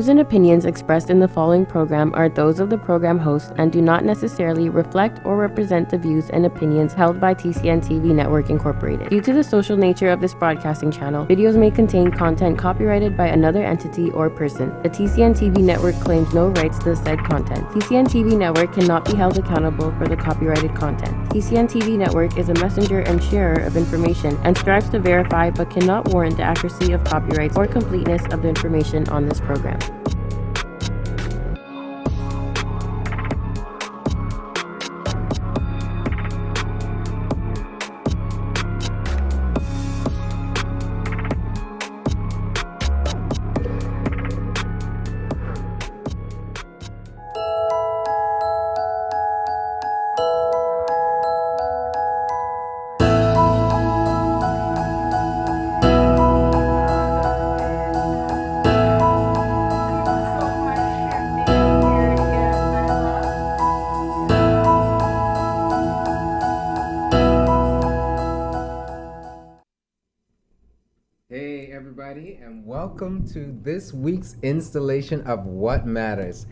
Views and opinions expressed in the following program are those of the program host and do not necessarily reflect or represent the views and opinions held by TCN TV Network Incorporated. Due to the social nature of this broadcasting channel, videos may contain content copyrighted by another entity or person. The TCN TV Network claims no rights to the said content. TCN TV Network cannot be held accountable for the copyrighted content. TCN TV Network is a messenger and sharer of information and strives to verify but cannot warrant the accuracy of copyrights or completeness of the information on this program. Hey everybody, and welcome to this week's installation of What Matters.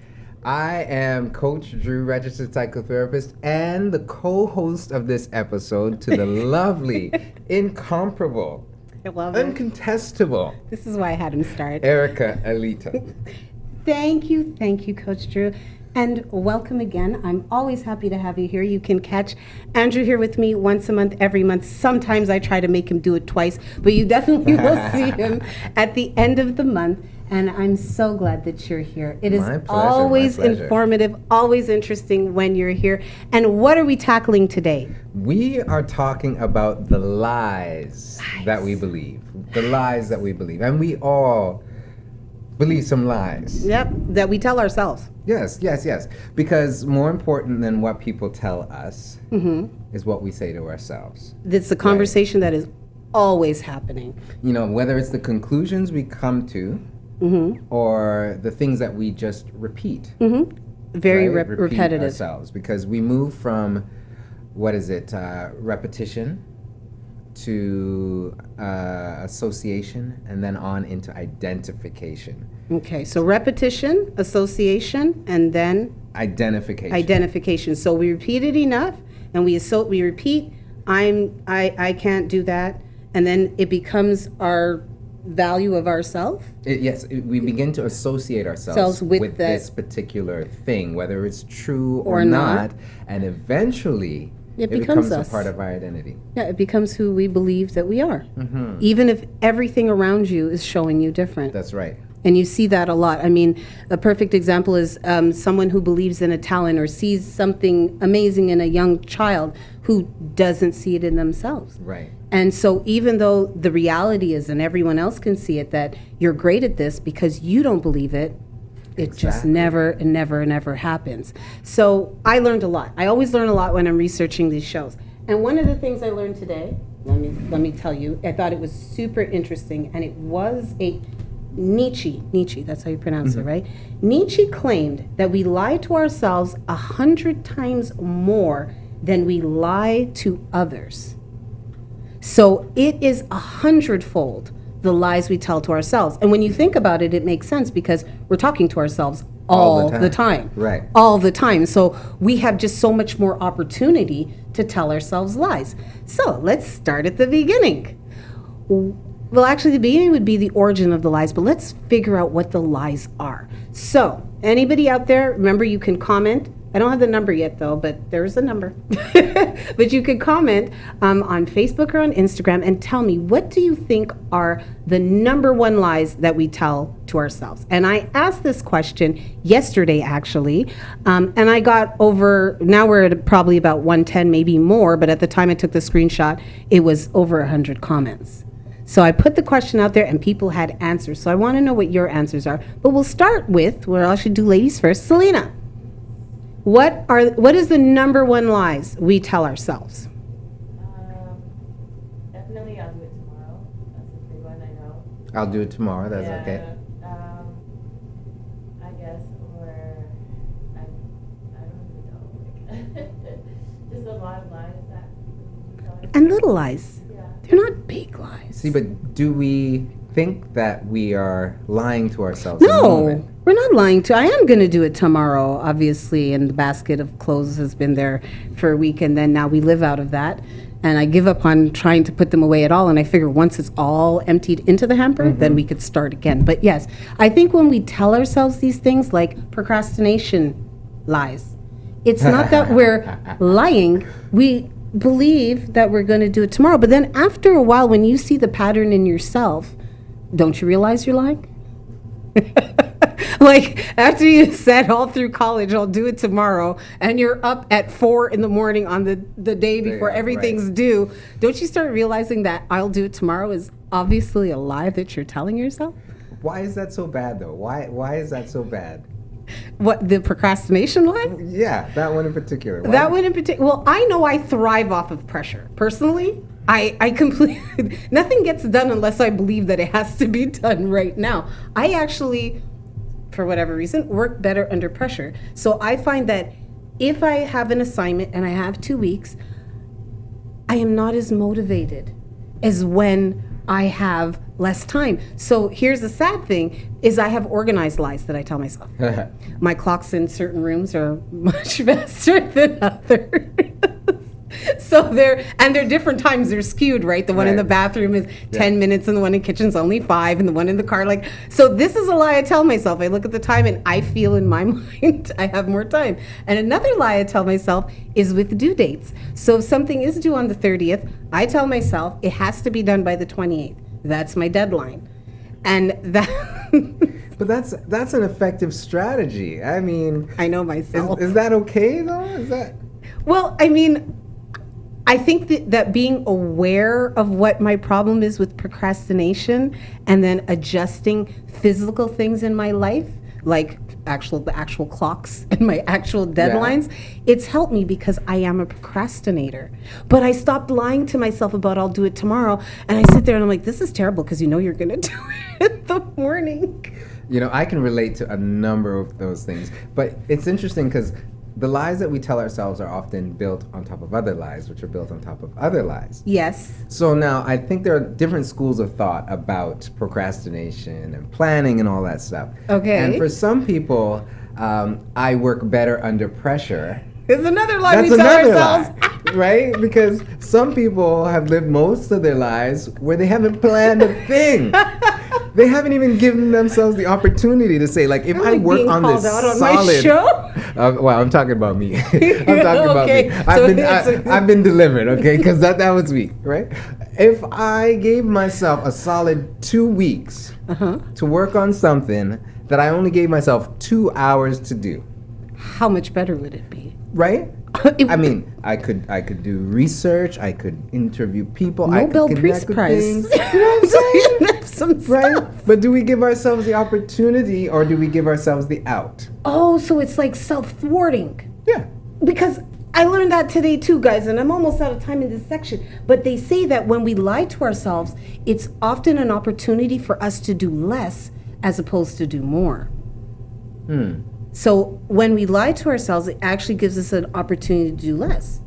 I am Coach Drew, registered psychotherapist, and the co-host of this episode to the lovely, incomparable, uncontestable. This is why I had him start. Elita. Thank you, Coach Drew. And welcome again. I'm always happy to have you here. You can catch Andrew here with me once a month, every month. Sometimes I try to make him do it twice, but you definitely will see him at the end of the month. And I'm so glad that you're here. It is always informative, always interesting when you're here. And what are we tackling today? We are talking about the lies that we believe. The lies that we believe. And we all believe some lies. Yep, that we tell ourselves. Yes. Because more important than what people tell us is what we say to ourselves. It's the conversation that is always happening. You know, whether it's the conclusions we come to or the things that we just repeat. Very repeat repetitive. Ourselves, because we move from, repetition to association, and then on into identification. Okay, so repetition, association, and then identification. So we repeat it enough, and we repeat, I can't do that, and then it becomes our value of ourself. We begin to associate ourselves with this particular thing, whether it's true or not, and eventually it becomes a part of our identity. Yeah, it becomes who we believe that we are, even if everything around you is showing you different. That's right. And you see that a lot. I mean, a perfect example is someone who believes in a talent or sees something amazing in a young child who doesn't see it in themselves. Right. And so even though the reality is, and everyone else can see it, that you're great at this, because you don't believe it, it just never happens. So I learned a lot. I always learn a lot when I'm researching these shows. And one of the things I learned today, let me tell you, I thought it was super interesting, and it was a Nietzsche, that's how you pronounce it, right? Nietzsche claimed that we lie to ourselves 100 times more than we lie to others. So it is 100-fold the lies we tell to ourselves. And when you think about it, it makes sense, because we're talking to ourselves all the time. Right. All the time. So we have just so much more opportunity to tell ourselves lies. So let's start at the beginning. Well, actually, the beginning would be the origin of the lies, but let's figure out what the lies are. So, anybody out there, remember, you can comment I don't have the number yet, though, but there's a number. But you could comment on Facebook or on Instagram and tell me, what do you think are the number one lies that we tell to ourselves? And I asked this question yesterday, actually, and I got over, now we're at probably about 110, maybe more, but at the time I took the screenshot, it was over 100 comments. So I put the question out there and people had answers. So I want to know what your answers are. But we'll start with, well, I should do ladies first. Selena. What is the number one lies we tell ourselves? Definitely I'll do it tomorrow. That's a big one, I know. I'll do it tomorrow. That's okay. I guess, or I don't even know. Like, just a lot of lies that we tell ourselves. And little lies. Yeah. They're not big lies. See, but do we think that we are lying to ourselves? in the No, moment? we're not lying to. I am going to do it tomorrow, obviously, and the basket of clothes has been there for a week, and then now we live out of that. And I give up on trying to put them away at all, and I figure once it's all emptied into the hamper, then we could start again. But yes, I think when we tell ourselves these things, like procrastination lies, it's not that we're lying. We believe that we're going to do it tomorrow, but then after a while, when you see the pattern in yourself, don't you realize you're lying? Like, after you said all through college, I'll do it tomorrow, and you're up at 4 a.m. on the day before everything's due, don't you start realizing that I'll do it tomorrow is obviously a lie that you're telling yourself? Why is that so bad, though? Why is that so bad? What, the procrastination lie? Yeah, that one in particular. Why? That one in particular. Well, I know I thrive off of pressure. Personally, I completely, nothing gets done unless I believe that it has to be done right now. I actually, for whatever reason, work better under pressure. So I find that if I have an assignment and I have 2 weeks, I am not as motivated as when I have less time. So here's the sad thing, is I have organized lies that I tell myself. My clocks in certain rooms are much faster than others. So they're different times, they're skewed, right? The one in the bathroom is 10 minutes and the one in the kitchen's only 5 and the one in the car, like, so this is a lie I tell myself. I look at the time and I feel in my mind I have more time. And another lie I tell myself is with due dates. So if something is due on the 30th, I tell myself it has to be done by the 28th. That's my deadline. And that But that's an effective strategy. I mean, I know myself. Is that okay though? Is that? Well, I mean, I think that being aware of what my problem is with procrastination and then adjusting physical things in my life, like the actual clocks and my actual deadlines, it's helped me because I am a procrastinator. But I stopped lying to myself about I'll do it tomorrow, and I sit there and I'm like, this is terrible because you know you're going to do it in the morning. You know, I can relate to a number of those things, but it's interesting because the lies that we tell ourselves are often built on top of other lies, which are built on top of other lies. Yes. So now I think there are different schools of thought about procrastination and planning and all that stuff. Okay. And for some people, I work better under pressure. It's another lie That's we tell another ourselves. lie, right? Because some people have lived most of their lives where they haven't planned a thing. They haven't even given themselves the opportunity to say, like, if I work on this on solid. my show? Well, I'm talking about me. I'm talking about Okay, me. I've been delivered, okay? Because that was me, right? If I gave myself a solid 2 weeks to work on something that I only gave myself 2 hours to do, How much better would it be? right? I mean, I could do research. I could interview people. Nobel I could Peace connect with Prize. things. You know what I'm saying? Right? Right? But do we give ourselves the opportunity or do we give ourselves the out? Oh, so it's like self-thwarting. Yeah. Because I learned that today too, guys, and I'm almost out of time in this section. But they say that when we lie to ourselves, it's often an opportunity for us to do less as opposed to do more. So when we lie to ourselves, it actually gives us an opportunity to do less,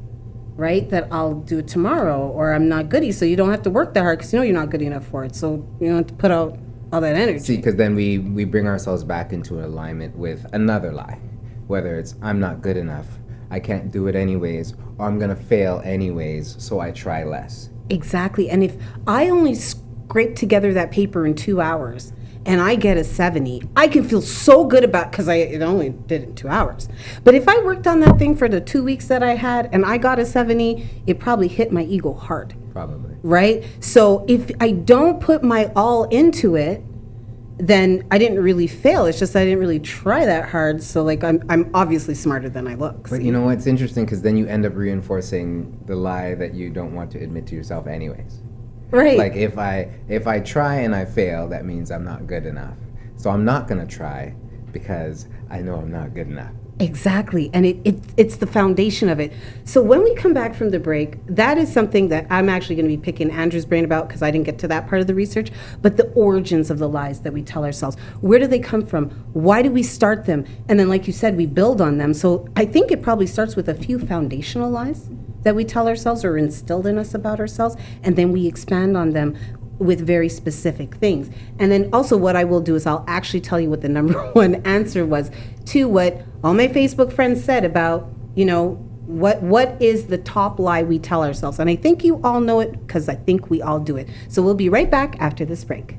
right? That I'll do it tomorrow, or I'm not goody. So you don't have to work that hard because you know you're not good enough for it. So you don't have to put out all that energy. See, because then we bring ourselves back into alignment with another lie, whether it's I'm not good enough, I can't do it anyways, or I'm gonna fail anyways, so I try less. Exactly. And if I only scrape together that paper in 2 hours, and I get a 70, I can feel so good about, because it only did it in 2 hours. But if I worked on that thing for the 2 weeks that I had and I got a 70, it probably hit my ego hard. Probably. Right? So if I don't put my all into it, then I didn't really fail. It's just I didn't really try that hard. So like I'm obviously smarter than I look. But you know what's interesting, because then you end up reinforcing the lie that you don't want to admit to yourself anyways. Right. Like if I try and I fail, that means I'm not good enough. So I'm not gonna try because I know I'm not good enough. Exactly, and it's the foundation of it. So when we come back from the break, that is something that I'm actually going to be picking Andrew's brain about, because I didn't get to that part of the research, but the origins of the lies that we tell ourselves. Where do they come from? Why do we start them? And then, like you said, we build on them. So I think it probably starts with a few foundational lies that we tell ourselves or instilled in us about ourselves, and then we expand on them with very specific things. And then also what I will do is I'll actually tell you what the number one answer was to what all my Facebook friends said about, what is the top lie we tell ourselves. And I think you all know it, because I think we all do it. So we'll be right back after this break.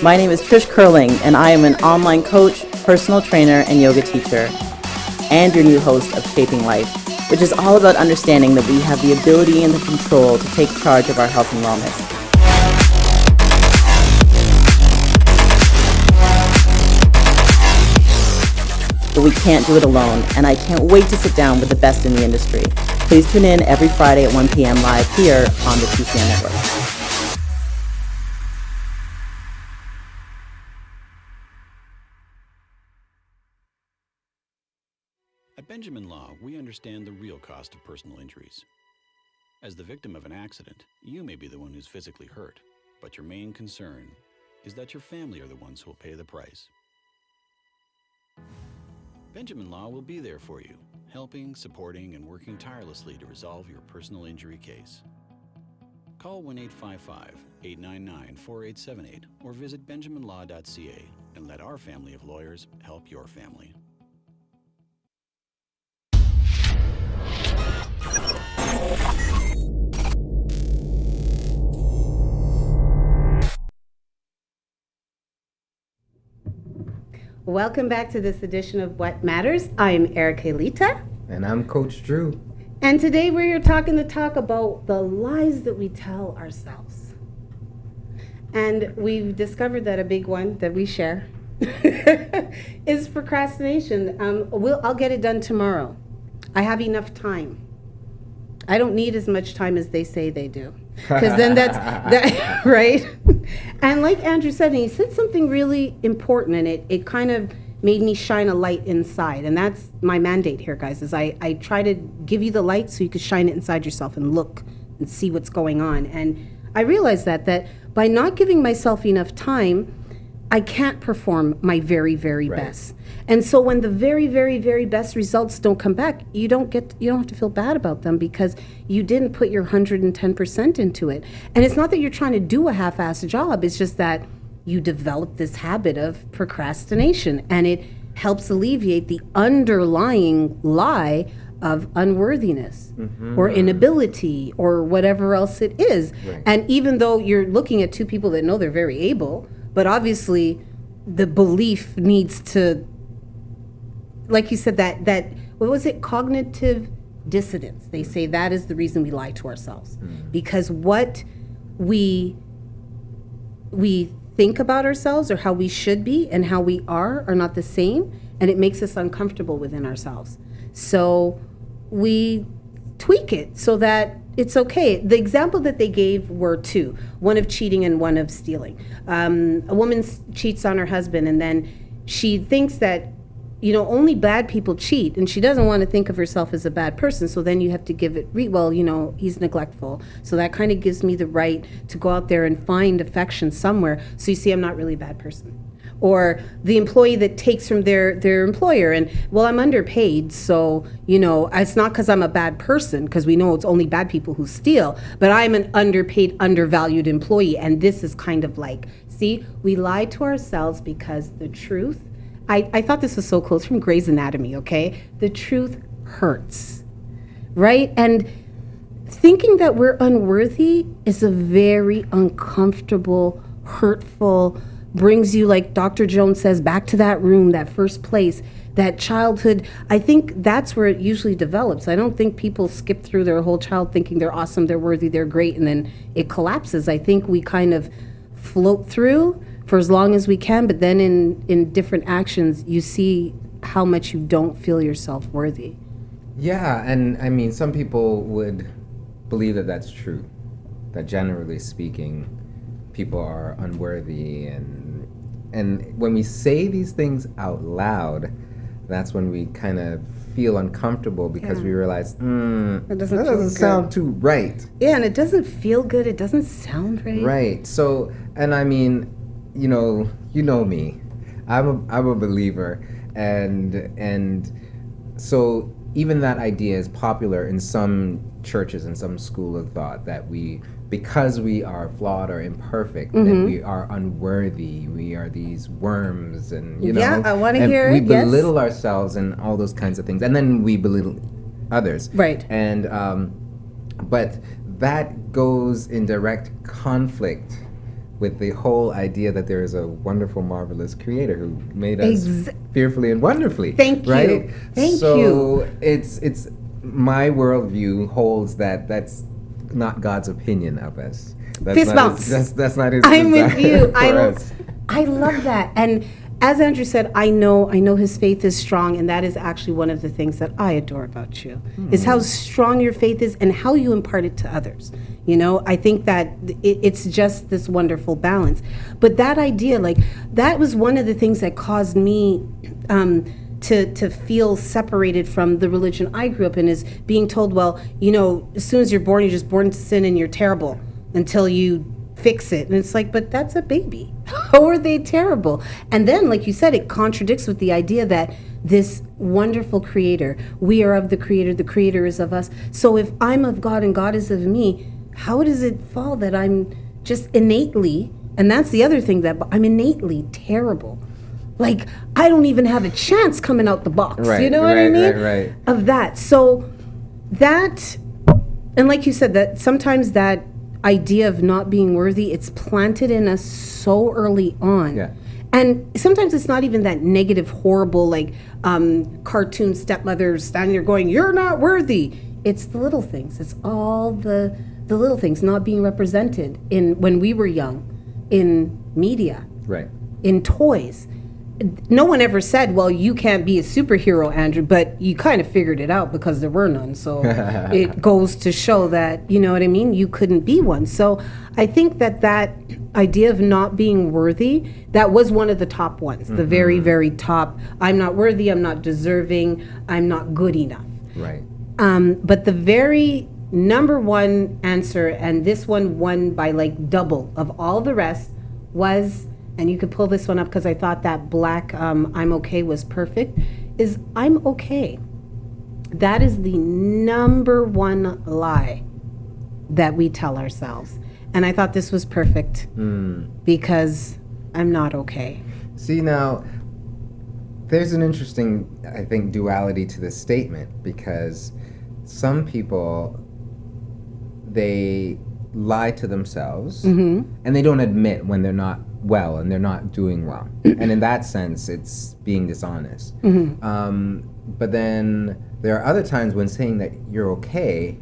My name is Trish Curling, and I am an online coach, personal trainer, and yoga teacher, and your new host of Shaping Life, which is all about understanding that we have the ability and the control to take charge of our health and wellness. But we can't do it alone, and I can't wait to sit down with the best in the industry. Please tune in every Friday at 1 p.m. live here on the TCN Network. At Benjamin Law, we understand the real cost of personal injuries. As the victim of an accident, you may be the one who's physically hurt, but your main concern is that your family are the ones who will pay the price. Benjamin Law will be there for you, helping, supporting, and working tirelessly to resolve your personal injury case. Call 1-855-899-4878 or visit benjaminlaw.ca and let our family of lawyers help your family. Welcome back to this edition of What Matters. I am Erica Elita. And I'm Coach Drew. And today we're here talking about the lies that we tell ourselves. And we've discovered that a big one that we share is procrastination. I'll get it done tomorrow. I have enough time. I don't need as much time as they say they do. Because then that, right? And like Andrew said, and he said something really important, and it kind of made me shine a light inside. And that's my mandate here, guys, is I try to give you the light so you can shine it inside yourself and look and see what's going on. And I realized that by not giving myself enough time, I can't perform my very, very best. And so when the very, very, very best results don't come back, you don't have to feel bad about them, because you didn't put your 110% into it. And it's not that you're trying to do a half-assed job, it's just that you develop this habit of procrastination, and it helps alleviate the underlying lie of unworthiness or inability or whatever else it is. Right. And even though you're looking at two people that know they're very able, but obviously the belief needs to, like you said, that what was it, cognitive dissonance. They say that is the reason we lie to ourselves, because what we think about ourselves or how we should be and how we are not the same, and it makes us uncomfortable within ourselves. So we tweak it so that it's okay. The example that they gave were two, one of cheating and one of stealing. A woman cheats on her husband, and then she thinks that, only bad people cheat, and she doesn't want to think of herself as a bad person. So then you have to give it, he's neglectful. So that kind of gives me the right to go out there and find affection somewhere. So you see, I'm not really a bad person. Or the employee that takes from their employer, and, I'm underpaid, so, it's not because I'm a bad person, because we know it's only bad people who steal, but I'm an underpaid, undervalued employee, and this is kind of like, see, we lie to ourselves because the truth, I thought this was so cool, it's from Grey's Anatomy, okay? The truth hurts, right? And thinking that we're unworthy is a very uncomfortable, hurtful, brings you, like Dr. Jones says, back to that room, that first place, that childhood. I think that's where it usually develops. I don't think people skip through their whole child thinking they're awesome, they're worthy, they're great, and then it collapses. I think we kind of float through for as long as we can, but then in different actions, you see how much you don't feel yourself worthy. Yeah, and I mean, some people would believe that that's true, that generally speaking, people are unworthy, and when we say these things out loud, that's when we kind of feel uncomfortable because we realize, that doesn't sound too right. Yeah, and it doesn't feel good. It doesn't sound right. Right. So, and I mean, you know me. I'm a believer, and so even that idea is popular in some churches and some school of thought that because we are flawed or imperfect, that we are unworthy, we are these worms, and Yeah, I want to hear we it. Yes. belittle ourselves and all those kinds of things, and then we belittle others. Right. And but that goes in direct conflict with the whole idea that there is a wonderful, marvelous creator who made us fearfully and wonderfully. Thank you. Right? Thank so you. it's my worldview holds that that's not God's opinion of us. Fist bumps. That's not his I'm with you. I I love that. And as Andrew said, I know his faith is strong, and that is actually one of the things that I adore about you, is how strong your faith is and how you impart it to others. I think that it's just this wonderful balance. But that idea, like, that was one of the things that caused me to feel separated from the religion I grew up in, is being told, well, as soon as you're born, you're just born to sin and you're terrible until you fix it. And it's like, but that's a baby. How are they terrible? And then, like you said, it contradicts with the idea that this wonderful creator, we are of the creator is of us. So if I'm of God and God is of me, how does it fall that I'm just innately, and that's the other thing, that I'm innately terrible? Like, I don't even have a chance coming out the box. Right, you know what I mean? Right. Of that. So that, and like you said, that sometimes that idea of not being worthy, it's planted in us so early on. Yeah. And sometimes it's not even that negative, horrible, like cartoon stepmother standing there going, you're not worthy. It's the little things. It's all the little things not being represented when we were young, in media, Right. in toys. No one ever said, well, you can't be a superhero, Andrew, but you kind of figured it out because there were none. So it goes to show that, you know what I mean, you couldn't be one. So I think that idea of not being worthy, that was one of the top ones, the very, very top. I'm not worthy, I'm not deserving, I'm not good enough. Right. But the very number one answer, and this one won by like double of all the rest, was, and you could pull this one up because I thought that black I'm okay was perfect, is I'm okay. That is the number one lie that we tell ourselves. And I thought this was perfect because I'm not okay. See, now, there's an interesting, I think, duality to this statement, because some people, they lie to themselves and they don't admit when they're not well and they're not doing well. And in that sense, it's being dishonest. But then there are other times when saying that you're okay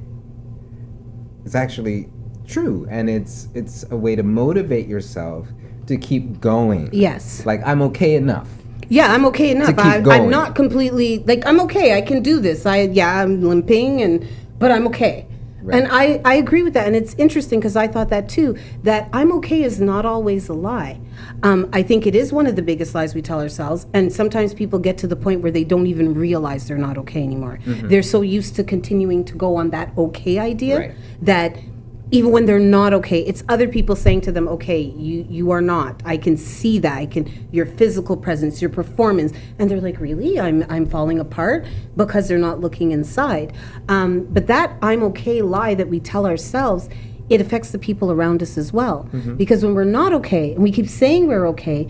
is actually true, and it's a way to motivate yourself to keep going. Yes. Like, I'm okay enough. Yeah, I'm okay enough. To keep going. I'm not completely, like, I'm okay. I can do this. I'm limping, but I'm okay. Right. And I agree with that. And it's interesting because I thought that too, that I'm okay is not always a lie. I think it is one of the biggest lies we tell ourselves. And sometimes people get to the point where they don't even realize they're not okay anymore. They're so used to continuing to go on that okay idea that even when they're not okay, it's other people saying to them, okay, you are not. I can see that. Your physical presence, your performance. And they're like, really? I'm falling apart? Because they're not looking inside. But that I'm okay lie that we tell ourselves, it affects the people around us as well. Because when we're not okay, and we keep saying we're okay,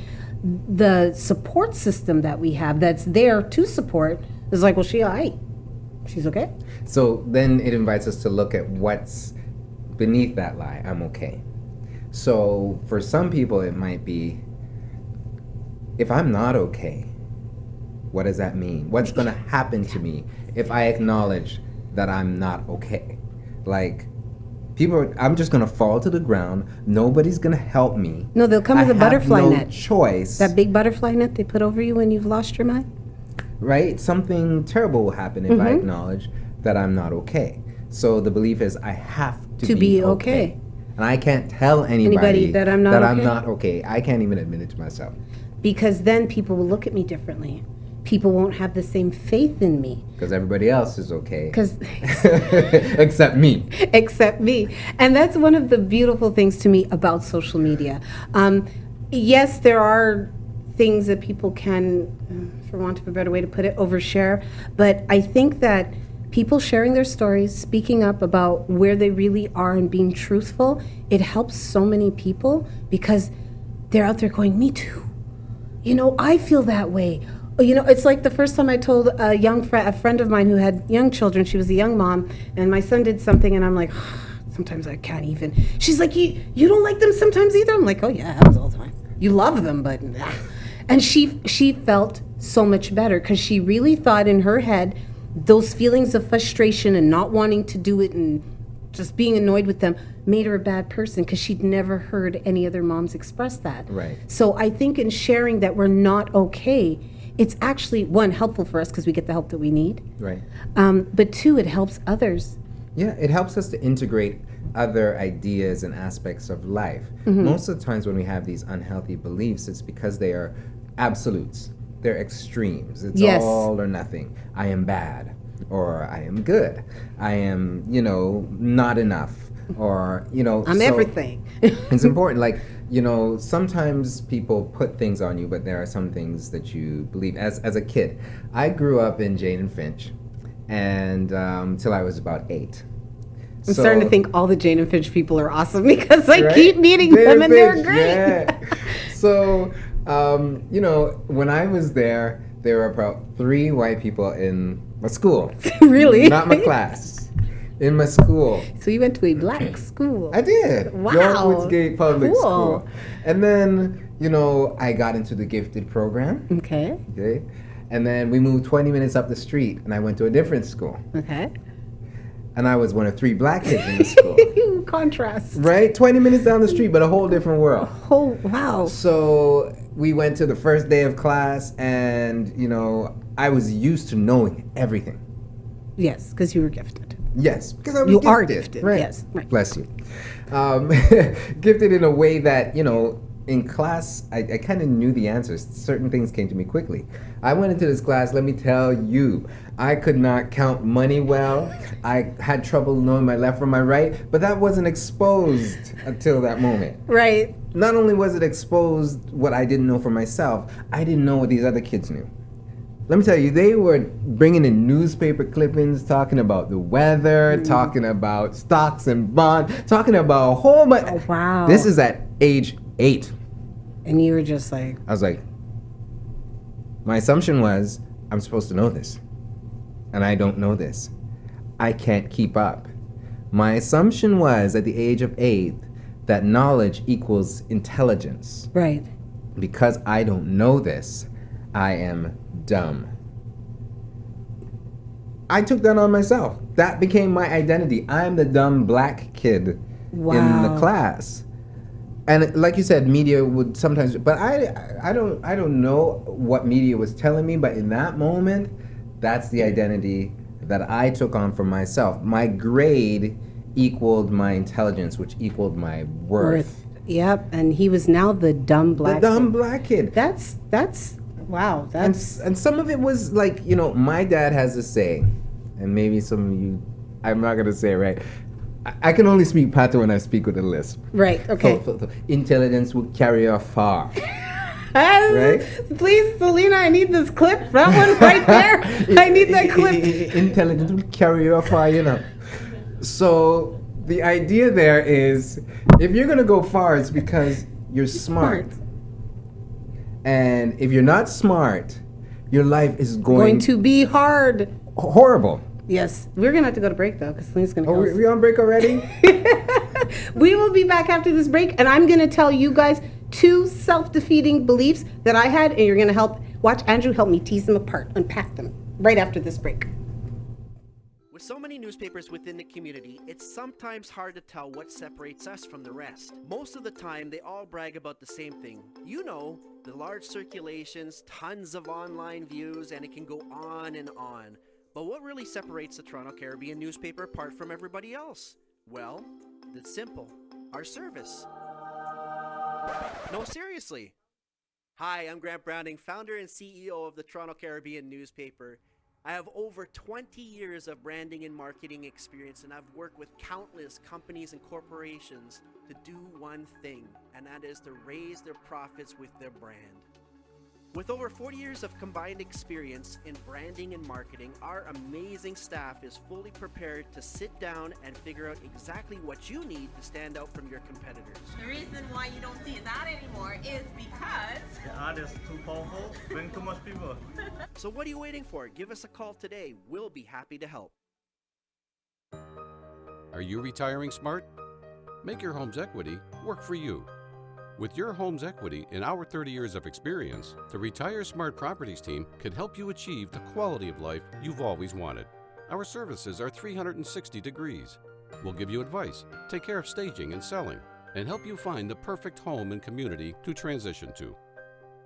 the support system that we have that's there to support is like, well, she all right. She's okay. So then it invites us to look at what's beneath that lie. I'm okay. So for some people, it might be, if I'm not okay, what does that mean? What's going to happen to me if I acknowledge that I'm not okay? Like, I'm just going to fall to the ground. Nobody's going to help me. No, they'll come with a butterfly net. net. Choice. That big butterfly net they put over you when you've lost your mind? Right? Something terrible will happen if I acknowledge that I'm not okay. So the belief is I have to be okay. And I can't tell anybody that I'm not okay. I can't even admit it to myself. Because then people will look at me differently. People won't have the same faith in me. Because everybody else is okay. Because except me. Except me. And that's one of the beautiful things to me about social media. Yes, there are things that people can, for want of a better way to put it, overshare. But I think that people sharing their stories, speaking up about where they really are and being truthful, it helps so many people because they're out there going, me too. You know, I feel that way. You know, it's like the first time I told a friend of mine who had young children, she was a young mom, and my son did something, and I'm like, sometimes I can't even. She's like, you don't like them sometimes either? I'm like, oh yeah, it happens all the time. You love them, but nah. And she felt so much better because she really thought in her head those feelings of frustration and not wanting to do it and just being annoyed with them made her a bad person because she'd never heard any other moms express that. Right. So I think in sharing that we're not okay, it's actually, one, helpful for us because we get the help that we need. Right. But two, it helps others. Yeah, it helps us to integrate other ideas and aspects of life. Most of the times when we have these unhealthy beliefs, it's because they are absolutes. They're extremes. It's all or nothing. I am bad, or I am good. I am, not enough, or, I'm everything. It's important. Like, sometimes people put things on you, but there are some things that you believe. As a kid, I grew up in Jane and Finch, and till I was about 8. I'm starting to think all the Jane and Finch people are awesome because I keep meeting them and they're great. Yeah. So, when I was there were about 3 white people in my school. Really? Not my class. In my school. So you went to a black school? I did. Wow. York Woodsgate Public Cool. School. And then, I got into the gifted program. Okay. Okay. And then we moved 20 minutes up the street and I went to a different school. Okay. And I was one of 3 black kids in the school. Contrast. Right? 20 minutes down the street, but a whole different world. Oh, wow. So we went to the first day of class and, I was used to knowing everything. Yes, because you were gifted. Yes, because I was You gifted. are gifted, Right. yes. Right. Bless you. Gifted in a way that, in class, I kind of knew the answers. Certain things came to me quickly. I went into this class, let me tell you, I could not count money well. I had trouble knowing my left from my right, but that wasn't exposed until that moment. Right. Not only was it exposed what I didn't know for myself, I didn't know what these other kids knew. Let me tell you, they were bringing in newspaper clippings, talking about the weather, talking about stocks and bonds, talking about a whole bunch. Oh, wow. This is at age 8. And you were just like, I was like, my assumption was, I'm supposed to know this. And I don't know this. I can't keep up. My assumption was, at the age of 8, that knowledge equals intelligence. right. Because I don't know this, I am dumb. I took that on myself. That became my identity. I'm the dumb black kid in the Wow. class. And like you said, media would sometimes, but I don't know what media was telling me, but in that moment, that's the identity that I took on for myself. My grade equaled my intelligence, which equaled my worth. Yep. And he was now the dumb black The dumb kid. black kid. That's wow. That's And some of it was like, my dad has a saying, and maybe some of you, I'm not going to say it right. I can only speak Patois when I speak with a lisp. right. Okay. So, intelligence will carry you far. Right? Please, Selena, I need this clip. That one right there. I need that clip. Intelligence will carry you far, So the idea there is, if you're going to go far, it's because you're smart. And if you're not smart, your life is Going to be hard. horrible. Yes, we're gonna have to go to break though, because Celine's gonna. Oh, we on break already? We will be back after this break, and I'm gonna tell you guys 2 self-defeating beliefs that I had, and you're gonna watch Andrew help me tease them apart, unpack them right after this break. With so many newspapers within the community, it's sometimes hard to tell what separates us from the rest. Most of the time, they all brag about the same thing. You know, the large circulations, tons of online views, and it can go on and on. But what really separates the Toronto Caribbean newspaper apart from everybody else? Well, it's simple. Our service. No, seriously. Hi, I'm Grant Browning, founder and CEO of the Toronto Caribbean newspaper. I have over 20 years of branding and marketing experience, and I've worked with countless companies and corporations to do one thing, and that is to raise their profits with their brand. With over 40 years of combined experience in branding and marketing, our amazing staff is fully prepared to sit down and figure out exactly what you need to stand out from your competitors. The reason why you don't see that anymore is because the ad is too powerful, bring too much people. So what are you waiting for? Give us a call today. We'll be happy to help. Are you retiring smart? Make your home's equity work for you. With your home's equity and our 30 years of experience, the Retire Smart Properties team can help you achieve the quality of life you've always wanted. Our services are 360 degrees. We'll give you advice, take care of staging and selling, and help you find the perfect home and community to transition to.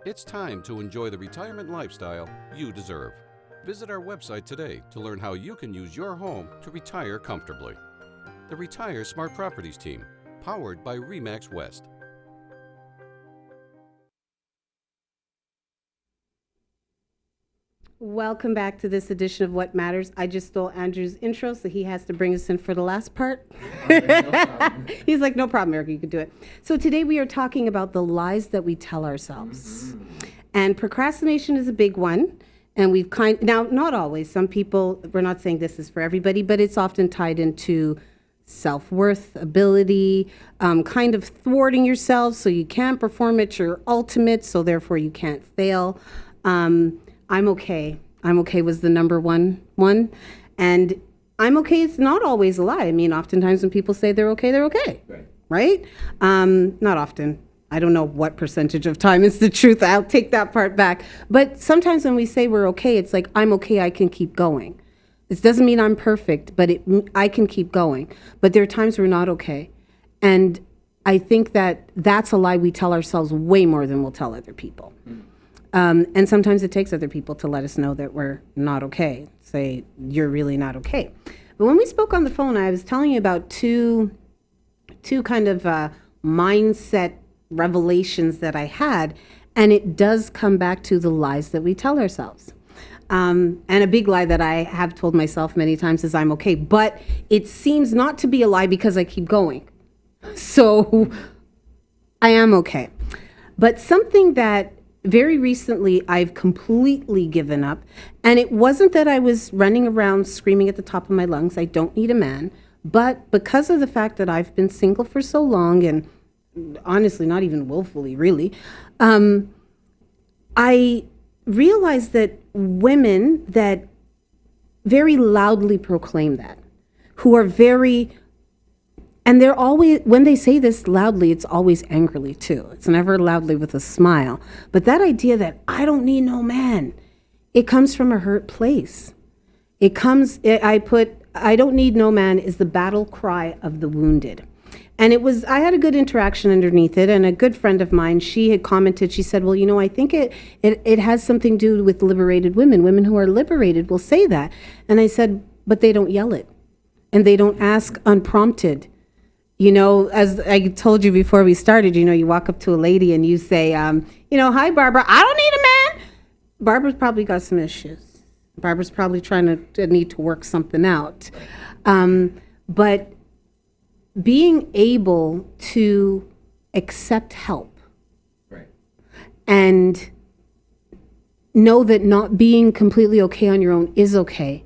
It's time to enjoy the retirement lifestyle you deserve. Visit our website today to learn how you can use your home to retire comfortably. The Retire Smart Properties team, powered by RE/MAX West. Welcome back to this edition of What Matters. I just stole Andrew's intro, so he has to bring us in for the last part. He's like, no problem, Erica, you can do it. So today we are talking about the lies that we tell ourselves. And procrastination is a big one. And now, not always. Some people, we're not saying this is for everybody, but it's often tied into self-worth, ability, kind of thwarting yourself so you can't perform at your ultimate, so therefore you can't fail. I'm okay. I'm okay was the number one. And I'm okay, it's not always a lie. I mean, oftentimes when people say they're okay, they're okay. Right? Not often. I don't know what percentage of time is the truth. I'll take that part back. But sometimes when we say we're okay, it's like, I'm okay, I can keep going. This doesn't mean I'm perfect, but I can keep going. But there are times we're not okay. And I think that that's a lie we tell ourselves way more than we'll tell other people. And sometimes it takes other people to let us know that we're not okay. Say, you're really not okay. But when we spoke on the phone, I was telling you about two kind of mindset revelations that I had. And it does come back to the lies that we tell ourselves. And a big lie that I have told myself many times is I'm okay. But it seems not to be a lie because I keep going. So I am okay. But something that very recently I've completely given up, and it wasn't that I was running around screaming at the top of my lungs, I don't need a man, but because of the fact that I've been single for so long, and honestly not even willfully really, I realized that women that very loudly proclaim that, who are very, and they're always, when they say this loudly, it's always angrily too. It's never loudly with a smile. But that idea that I don't need no man, it comes from a hurt place. I don't need no man is the battle cry of the wounded. And I had a good interaction underneath it, and a good friend of mine, she had commented, she said, well, I think it has something to do with liberated women. Women who are liberated will say that. And I said, but they don't yell it. And they don't ask unprompted. As I told you before we started, you walk up to a lady and you say, hi, Barbara, I don't need a man. Barbara's probably got some issues. Barbara's probably trying to need to work something out. But being able to accept help and know that not being completely okay on your own is okay.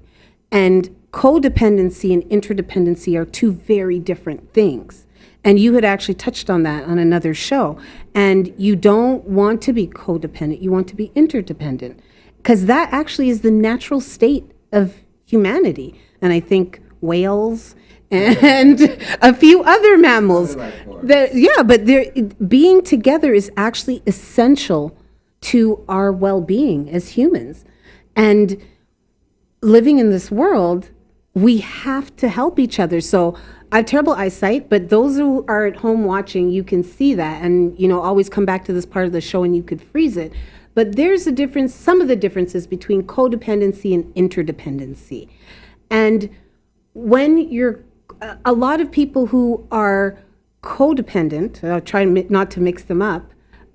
And codependency and interdependency are two very different things. And you had actually touched on that on another show. And you don't want to be codependent, you want to be interdependent. Because that actually is the natural state of humanity. And I think whales and a few other mammals. But being together is actually essential to our well-being as humans. And living in this world, we have to help each other. So I have terrible eyesight, but those who are at home watching, you can see that. And, always come back to this part of the show and you could freeze it. But there's a difference, some of the differences between codependency and interdependency. And when a lot of people who are codependent, I'll try not to mix them up,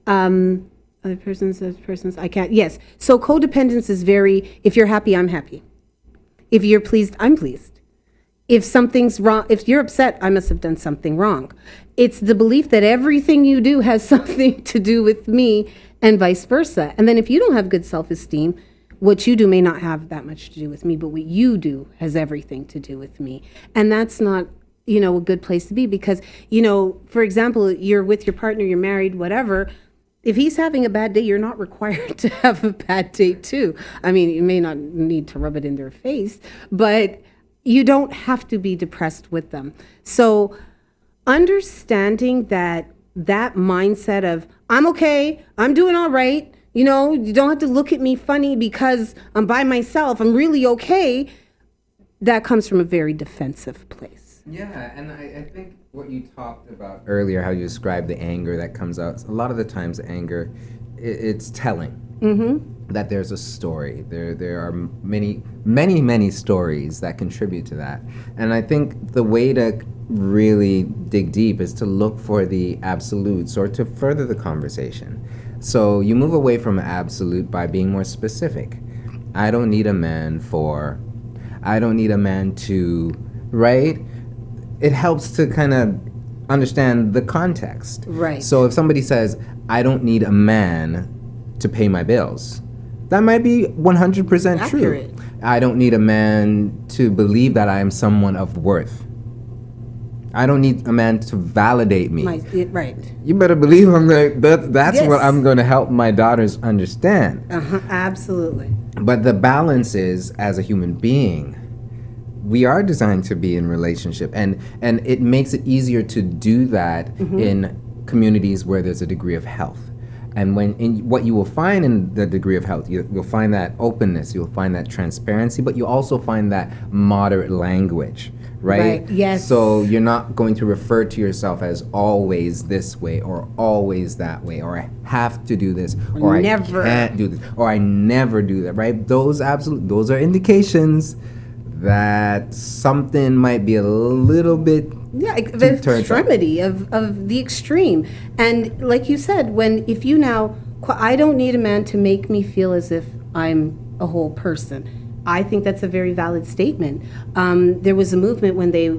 other persons, I can't, yes. So codependence is if you're happy, I'm happy. If you're pleased, I'm pleased. If something's wrong, if you're upset, I must have done something wrong. It's the belief that everything you do has something to do with me and vice versa. And then if you don't have good self-esteem, what you do may not have that much to do with me, but what you do has everything to do with me. And that's not, a good place to be because, for example, you're with your partner, you're married, whatever. If he's having a bad day, you're not required to have a bad day too. I mean, you may not need to rub it in their face, but you don't have to be depressed with them. So understanding that mindset of, I'm okay, I'm doing all right, you don't have to look at me funny because I'm by myself, I'm really okay, that comes from a very defensive place. Yeah, and I think what you talked about earlier, how you described the anger that comes out, a lot of the times anger, it's telling that there's a story. There are many stories that contribute to that. And I think the way to really dig deep is to look for the absolutes or to further the conversation. So you move away from absolute by being more specific. I don't need a man to, right? It helps to kind of understand the context. Right. So if somebody says, I don't need a man to pay my bills, that might be 100% accurate. True. I don't need a man to believe that I am someone of worth. I don't need a man to validate me. Right. You better believe that's Yes. what I'm going to help my daughters understand. Absolutely. But the balance is, as a human being, we are designed to be in relationship, and it makes it easier to do that in communities where there's a degree of health. And what you will find in the degree of health, you'll find that openness, you'll find that transparency, but you also find that moderate language, right? Yes. So you're not going to refer to yourself as always this way or always that way, or I have to do this, or never. I can't do this, or I never do that, right? Those are indications that something might be a little bit the extremity of the extreme. And like you said, I don't need a man to make me feel as if I'm a whole person. I think that's a very valid statement. There was a movement when they, I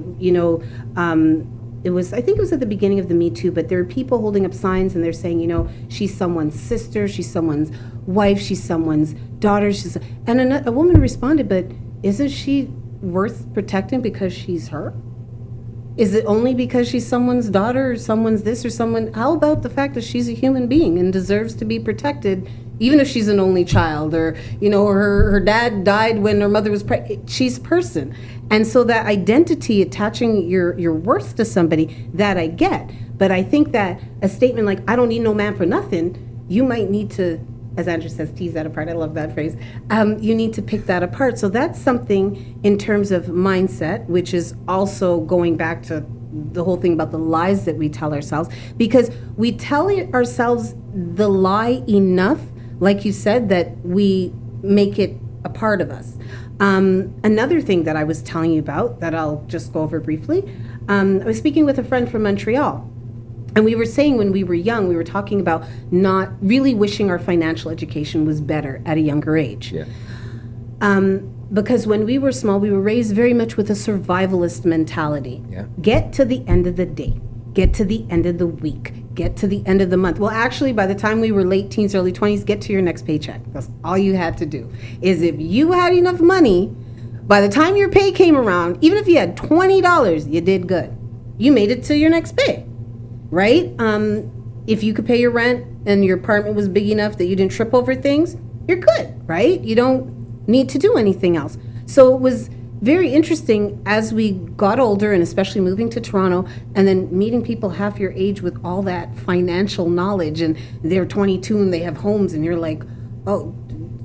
think it was at the beginning of the Me Too, but there were people holding up signs and they're saying, she's someone's sister, she's someone's wife, she's someone's daughter. And a woman responded, but isn't she worth protecting because she's her? Is it only because she's someone's daughter or someone's this or someone? How about the fact that she's a human being and deserves to be protected, even if she's an only child or, her dad died when her mother was pregnant? She's a person. And so that identity, attaching your worth to somebody, that I get. But I think that a statement like, I don't need no man for nothing, you might need to, as Andrew says, tease that apart. I love that phrase. You need to pick that apart. So that's something in terms of mindset, which is also going back to the whole thing about the lies that we tell ourselves, because we tell ourselves the lie enough, like you said, that we make it a part of us. Another thing that I was telling you about that I'll just go over briefly, I was speaking with a friend from Montreal. And we were saying when we were young, we were talking about not really wishing our financial education was better at a younger age. Yeah. Because when we were small, we were raised very much with a survivalist mentality. Yeah. Get to the end of the day, get to the end of the week, get to the end of the month. Well, actually, by the time we were late teens, early 20s, get to your next paycheck. That's all you had to do. Is if you had enough money, by the time your pay came around, even if you had $20, you did good. You made it to your next pay. Right? If you could pay your rent and your apartment was big enough that you didn't trip over things, you're good, right? You don't need to do anything else. So it was very interesting as we got older, and especially moving to Toronto, and then meeting people half your age with all that financial knowledge, and they're 22 and they have homes, and you're like, oh,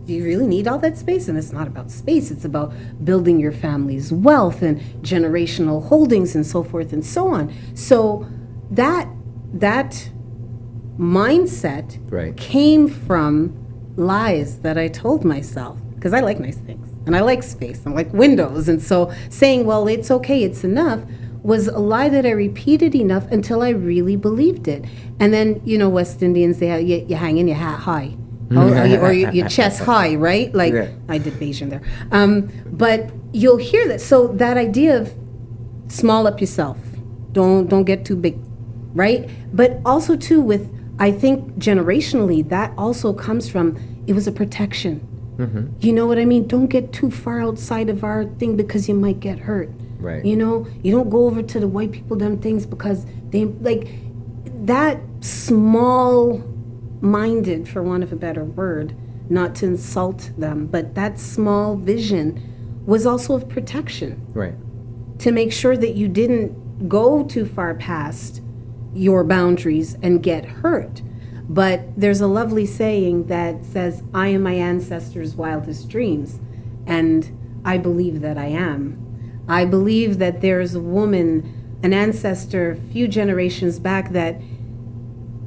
do you really need all that space? And it's not about space, it's about building your family's wealth and generational holdings and so forth and so on. So that mindset Right. came from lies that I told myself, because I like nice things and I like space, I like windows. And so saying, well, it's okay, it's enough, was a lie that I repeated enough until I really believed it. And then, you know, West Indians, you hang in your hat high. Or your chest high, right? Like, Yeah. I did Bayesian there. But you'll hear that. So that idea of small up yourself, don't get too big, right? But also too with, I think generationally, that also comes from, it was a protection. You know what I mean? Don't get too far outside of our thing because you might get hurt. Right. You know, you don't go over to the white people them things because they, like, that small minded, for want of a better word, not to insult them, but that small vision was also of protection. Right. To make sure that you didn't go too far past your boundaries and get hurt. But there's a lovely saying that says, I am my ancestors' wildest dreams. And I believe that I am. I believe that there's a woman, an ancestor a few generations back, that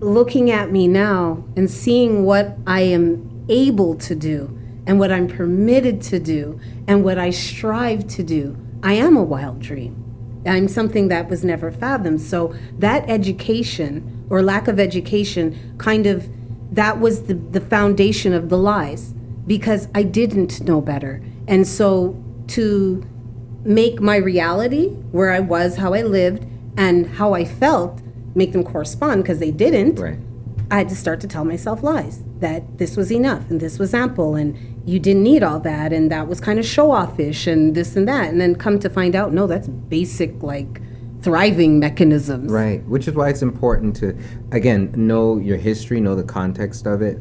looking at me now and seeing what I am able to do and what I'm permitted to do and what I strive to do, I am a wild dream. I'm something that was never fathomed. So that education or lack of education, kind of, that was the foundation of the lies, because I didn't know better. And so to make my reality, where I was, how I lived, and how I felt, make them correspond, because they didn't, Right. I had to start to tell myself lies, that this was enough and this was ample and you didn't need all that and that was kind of show-off-ish and this and that. And then come to find out, no, that's basic, like, thriving mechanisms. Right, which is why it's important to, again, know your history, know the context of it,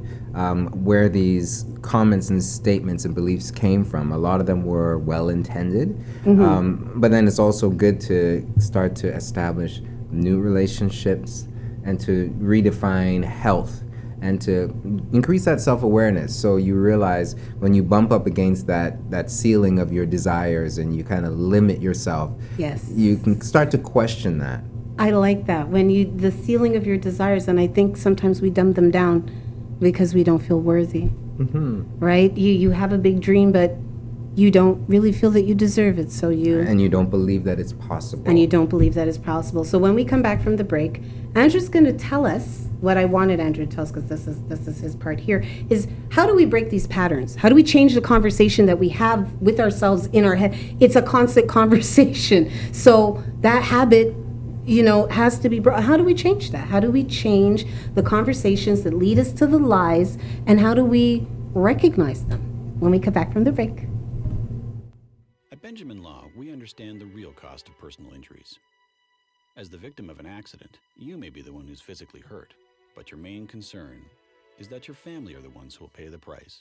where these comments and statements and beliefs came from. A lot of them were well-intended, but then it's also good to start to establish new relationships and to redefine health and to increase that self-awareness, so you realize when you bump up against that ceiling of your desires and you kind of limit yourself, Yes. you can start to question that. I like that. When the ceiling of your desires, and I think sometimes we dumb them down because we don't feel worthy, right? You have a big dream, but you don't really feel that you deserve it, so And you don't believe that it's possible. and you don't believe that it's possible. So when we come back from the break, Andrew's going to tell us what I wanted Andrew to tell us, because this is his part here, is how do we break these patterns? How do we change the conversation that we have with ourselves in our head? It's a constant conversation. So that habit, you know, has to be brought. How do we change that? How do we change the conversations that lead us to the lies, and how do we recognize them when we come back from the break? At Benjamin Law, we understand the real cost of personal injuries. As the victim of an accident, you may be the one who's physically hurt, but your main concern is that your family are the ones who will pay the price.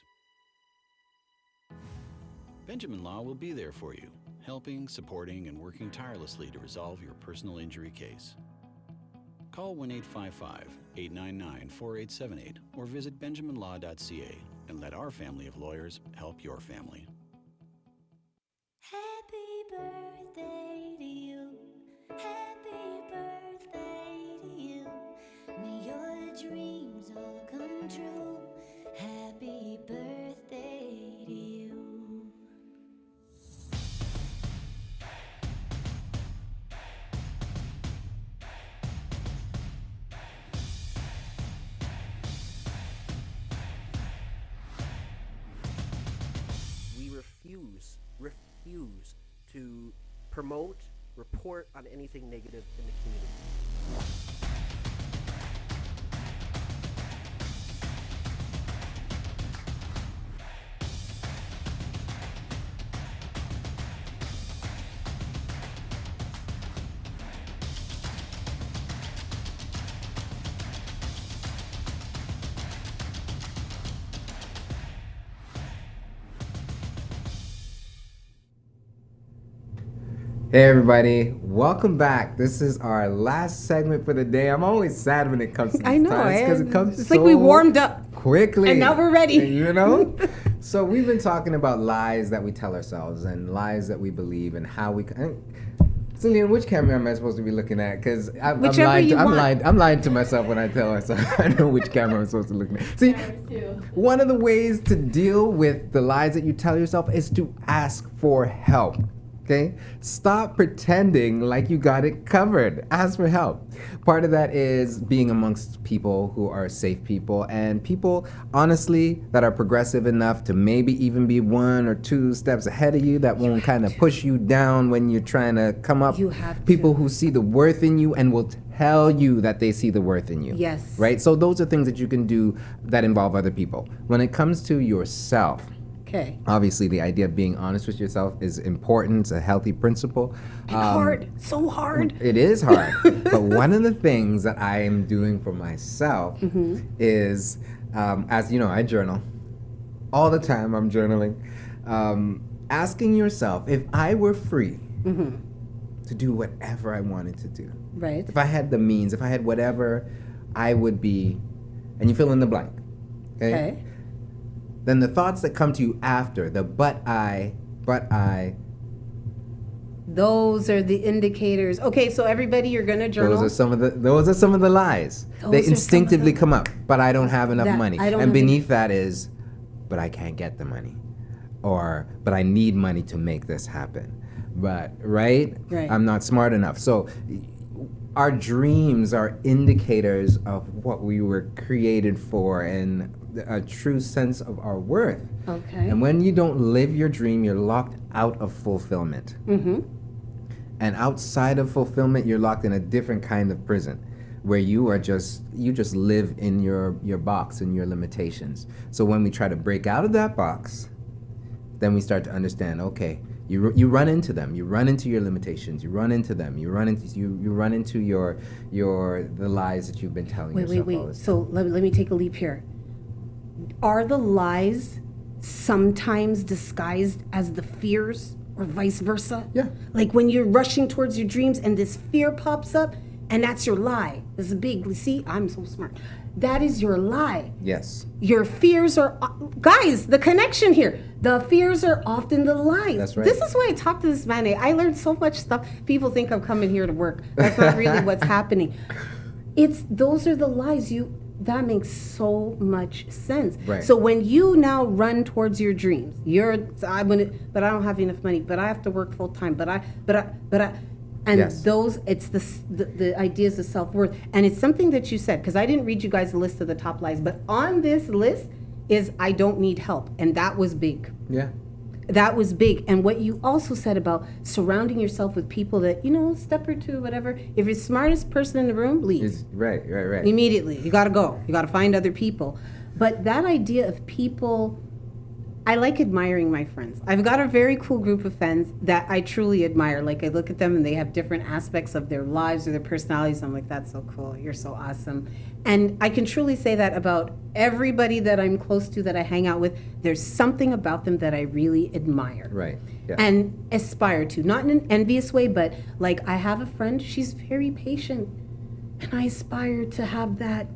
Benjamin Law will be there for you, helping, supporting, and working tirelessly to resolve your personal injury case. Call 1-855-899-4878 or visit benjaminlaw.ca and let our family of lawyers help your family. Happy birthday to you. Happy birthday to you. May your dreams all come true. Happy birthday to you. We refuse to promote, report on anything negative in the community. Hey everybody, welcome back. This is our last segment for the day. I'm always sad when it comes to this I know, time because it comes it's so like we warmed up quickly. and now we're ready. You know? So we've been talking about lies that we tell ourselves and lies that we believe and how we... Celine, which camera am I supposed to be looking at? Because I'm lying to myself when I tell myself I know which camera I'm supposed to look at. See, one of the ways to deal with the lies that you tell yourself is to ask for help. Okay? Stop pretending like you got it covered. Ask for help. Part of that is being amongst people who are safe people and people, honestly, that are progressive enough to maybe even be 1 or 2 steps ahead of you that won't kind of push you down when you're trying to come up. You have people to. who see the worth in you and will tell you that they see the worth in you. Yes. Right? So those are things that you can do that involve other people. When it comes to yourself, Okay. obviously, the idea of being honest with yourself is important. It's a healthy principle. And hard. So hard. It is hard. But one of the things that I am doing for myself is, as you know, I journal. All the time I'm journaling. Asking yourself, if I were free to do whatever I wanted to do, Right. if I had the means, if I had whatever, I would be, and you fill in the blank. Okay. Then the thoughts that come to you after, the but I, Those are the indicators. Okay, so everybody, you're gonna journal. those are some of the lies. Those They are some of instinctively the- come up, but I don't have enough That money. I don't And have beneath that is, but I can't get the money. Or, but I need money to make this happen. But, right? Right. I'm not smart enough. So our dreams are indicators of what we were created for and a true sense of our worth. Okay. And when you don't live your dream, you're locked out of fulfillment. And outside of fulfillment, you're locked in a different kind of prison where you just live in your box and your limitations. So when we try to break out of that box, then we start to understand, okay, you run into them, you run into your limitations, you run into them, you run into the lies that you've been telling yourself all this time. So let me take a leap here. Are the lies sometimes disguised as the fears or vice versa? Yeah. Like when you're rushing towards your dreams and this fear pops up and that's your lie. This is big. See, I'm so smart. That is your lie. Yes. Your fears are, guys, the connection here. The fears are often the lies. That's right. This is why I talked to this man. I learned so much stuff. People think I'm coming here to work. That's not really what's happening. Those are the lies. That makes so much sense. Right. So when you now run towards your dreams, but I don't have enough money, but I have to work full time, and Yes. those, it's the ideas of self-worth. And it's something that you said, because I didn't read you guys a list of the top lies, but on this list is I don't need help. And that was big. Yeah. That was big. And what you also said about surrounding yourself with people that, step or two, whatever. If you're the smartest person in the room, leave. Right. Immediately. You got to go. You got to find other people. But that idea of people, I like admiring my friends. I've got a very cool group of friends that I truly admire. Like I look at them and they have different aspects of their lives or their personalities. I'm like, that's so cool. You're so awesome. And I can truly say that about everybody that I'm close to, that I hang out with. There's something about them that I really admire. Right. Yeah. And aspire to. Not in an envious way, but like I have a friend, she's very patient. And I aspire to have that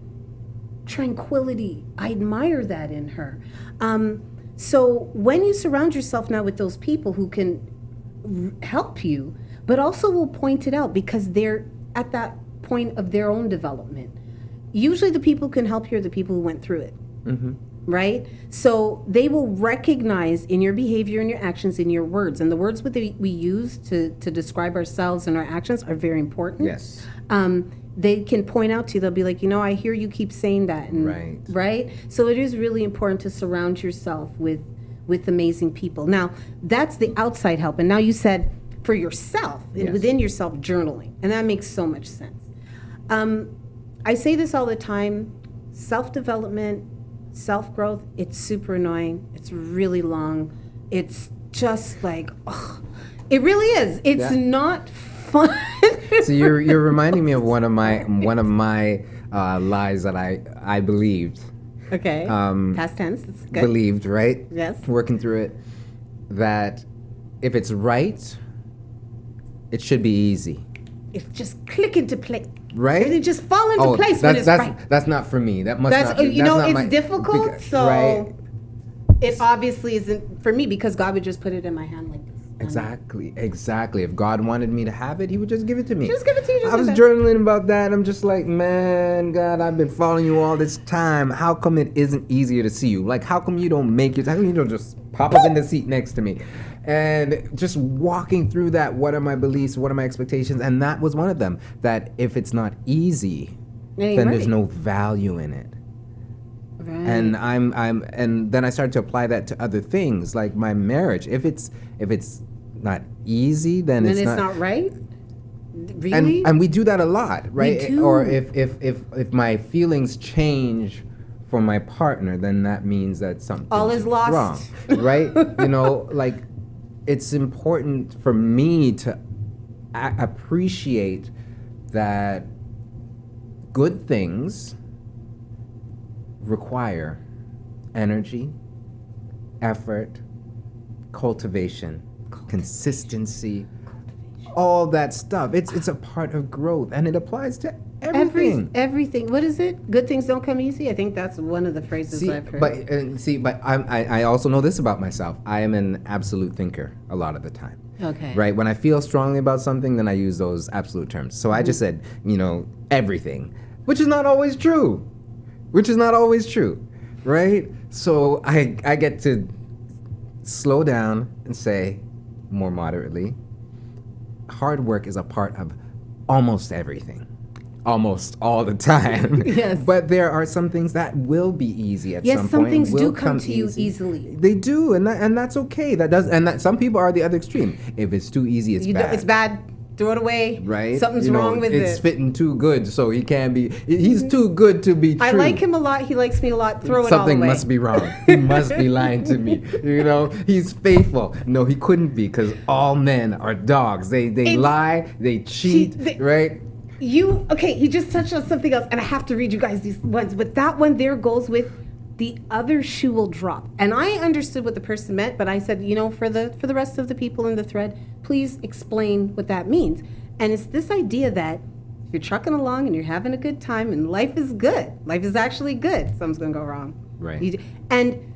tranquility. I admire that in her. So when you surround yourself now with those people who can help you, but also will point it out because they're at that point of their own development. Usually the people who can help you are the people who went through it. Right? So they will recognize in your behavior, in your actions, in your words. And the words we use to describe ourselves and our actions are very important. Yes. They can point out to you, they'll be like, I hear you keep saying that. And, right? So it is really important to surround yourself with amazing people. Now, that's the outside help. And now you said for yourself, Yes. within yourself, journaling. And that makes so much sense. I say this all the time, self-development, self-growth, it's super annoying. It's really long. It's just like, it really is. It's not fun. So you're reminding me of one of my lies that I believed. Okay. Past tense. That's good. Believed, right? Yes. Working through it, that if it's right, It should be easy. It's just click into place. Right? Everything just fall into place when it's right. That's not for me. That must That's, not be. you That's know, not it's my, difficult, so right? it obviously isn't for me because God would just put it in my hand like this. Exactly. If God wanted me to have it, He would just give it to me. Just give it to you. I was journaling about that, and I'm just like, man, God, I've been following you all this time. How come it isn't easier to see you? Like, how come you don't make it? How come you don't just pop up in the seat next to me? And just walking through that, what are my beliefs? What are my expectations? And that was one of them, that if it's not easy, then there's no value in it. Right. And and then I started to apply that to other things, like my marriage. If it's not easy, then it's not right. Really? And we do that a lot, right? We do. Or if my feelings change for my partner, then that means that something's all is lost, wrong, right? You know, like it's important for me to appreciate that good things require energy, effort, cultivation, consistency, all that stuff. It's a part of growth, and it applies to everything. Everything. What is it? Good things don't come easy. I think that's one of the phrases I've heard. But I also know this about myself. I am an absolute thinker a lot of the time. Okay. Right? When I feel strongly about something, then I use those absolute terms. So I just said, everything, which is not always true. Right? So I get to slow down and say, more moderately, hard work is a part of almost everything, almost all the time. Yes. But there are some things that will be easy at some point. Yes, some things will do come to you easily. They do, and that's okay. Some people are the other extreme. If it's too easy, it's bad. It's bad. Throw it away. Right? Something's wrong with it. It's fitting too good, so he can't be. He's too good to be true. I like him a lot. He likes me a lot. Throw it all away. Something must be wrong. He must be lying to me. He's faithful. No, he couldn't be, because all men are dogs. They lie. They cheat. Right? He just touched on something else, and I have to read you guys these ones. But that one there goes with the other shoe will drop. And I understood what the person meant, but I said, for the rest of the people in the thread, please explain what that means. And it's this idea that if you're trucking along and you're having a good time and life is good, life is actually good, something's going to go wrong. Right. And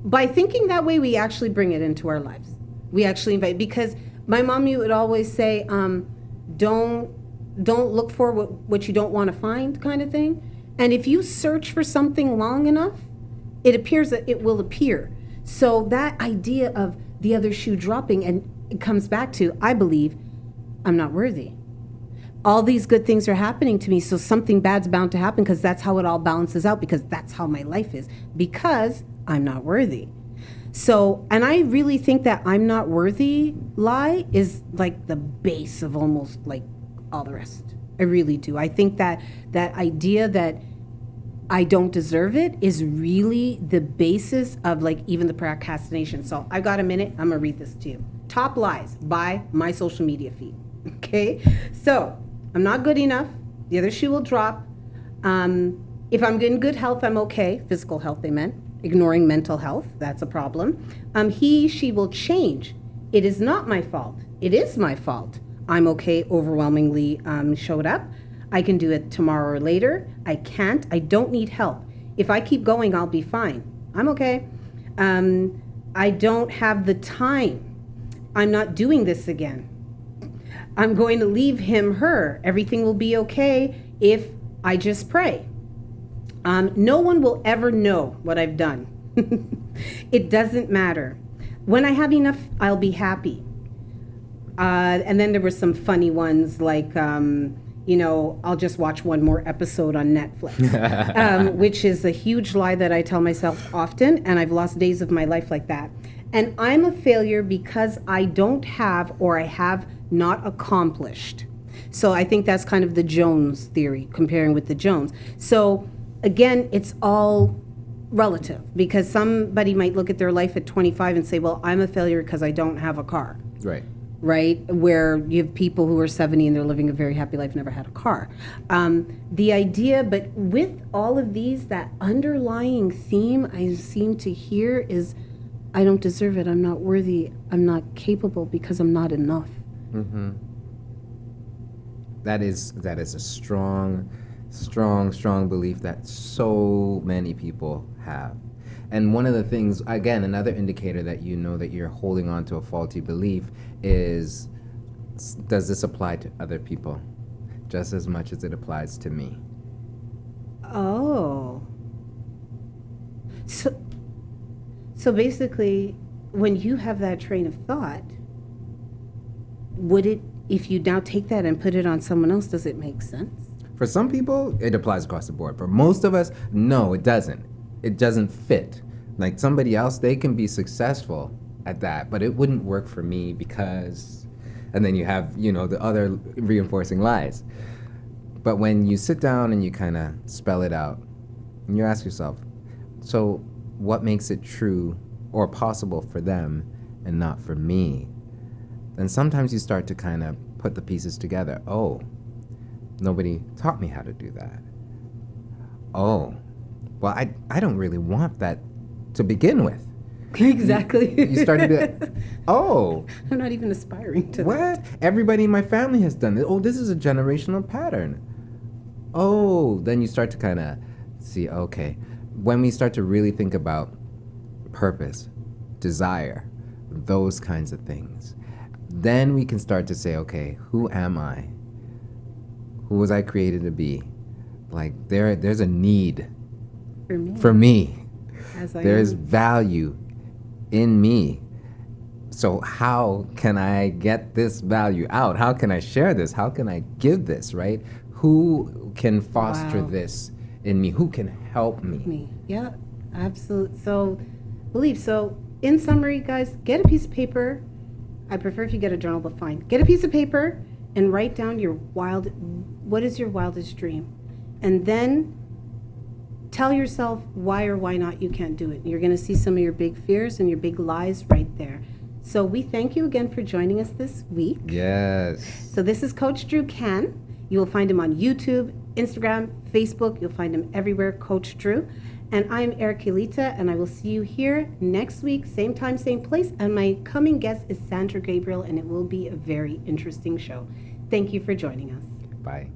by thinking that way, we actually bring it into our lives. We actually invite, because my mom would always say, don't look for what you don't want to find, kind of thing. And if you search for something long enough, it appears that it will appear. So that idea of the other shoe dropping, and it comes back to, I believe, I'm not worthy. All these good things are happening to me, so something bad's bound to happen, because that's how it all balances out, because that's how my life is, because I'm not worthy. So, and I really think that I'm not worthy lie is like the base of almost like all the rest. I really do. I think that idea that I don't deserve it is really the basis of like even the procrastination. So I've got a minute. I'm gonna read this to you. Top lies by my social media feed. Okay, so I'm not good enough. The other shoe will drop. If I'm in good health, I'm okay. Physical health, they meant. Ignoring mental health, that's a problem. She will change. It is not my fault. It is my fault. I'm okay. Overwhelmingly showed up. I can do it tomorrow or later. I can't. I don't need help. If I keep going, I'll be fine. I'm okay. I don't have the time. I'm not doing this again. I'm going to leave him, her. Everything will be okay if I just pray. No one will ever know what I've done. It doesn't matter. When I have enough, I'll be happy. And then there were some funny ones like, I'll just watch one more episode on Netflix, which is a huge lie that I tell myself often, and I've lost days of my life like that. And I'm a failure because I don't have, or I have not accomplished. So I think that's kind of the Jones theory, comparing with the Jones. So again, it's all relative, because somebody might look at their life at 25 and say, well, I'm a failure because I don't have a car. Right? Where you have people who are 70 and they're living a very happy life, never had a car. The idea, but with all of these, that underlying theme I seem to hear is, I don't deserve it, I'm not worthy, I'm not capable because I'm not enough. Mm-hmm. That is a strong belief that so many people have. And one of the things, again, another indicator that you know that you're holding on to a faulty belief is, does this apply to other people just as much as it applies to me? Oh. So basically, when you have that train of thought, would it, if you now take that and put it on someone else, does it make sense? For some people, it applies across the board. For most of us, no, it doesn't. It doesn't fit. Like somebody else, they can be successful at that, but it wouldn't work for me because, and then you have, you know, the other reinforcing lies. But when you sit down and you kind of spell it out, and you ask yourself, so what makes it true or possible for them and not for me? Then sometimes you start to kind of put the pieces together. Oh, nobody taught me how to do that. Oh, well, I don't really want that to begin with. Exactly. You start to be like, oh. I'm not even aspiring to what? that. Everybody in my family has done this. Oh, this is a generational pattern. Oh, then you start to kind of see, okay, when we start to really think about purpose, desire, those kinds of things, then we can start to say, okay, who am I? Who was I created to be? Like there's a need for me. There's value in me. So how can I get this value out? How can I share this? How can I give this, right? Who can foster this in me? Who can help me? Yeah, absolutely. So, believe. So, in summary, guys, get a piece of paper. I prefer if you get a journal, but fine. Get a piece of paper and write down what is your wildest dream? And then tell yourself why or why not you can't do it. You're going to see some of your big fears and your big lies right there. So we thank you again for joining us this week. Yes. So this is Coach Drew Can. You will find him on YouTube, Instagram, Facebook. You'll find him everywhere, Coach Drew. And I'm Elita, and I will see you here next week, same time, same place. And my coming guest is Sandra Gabriel, and it will be a very interesting show. Thank you for joining us. Bye.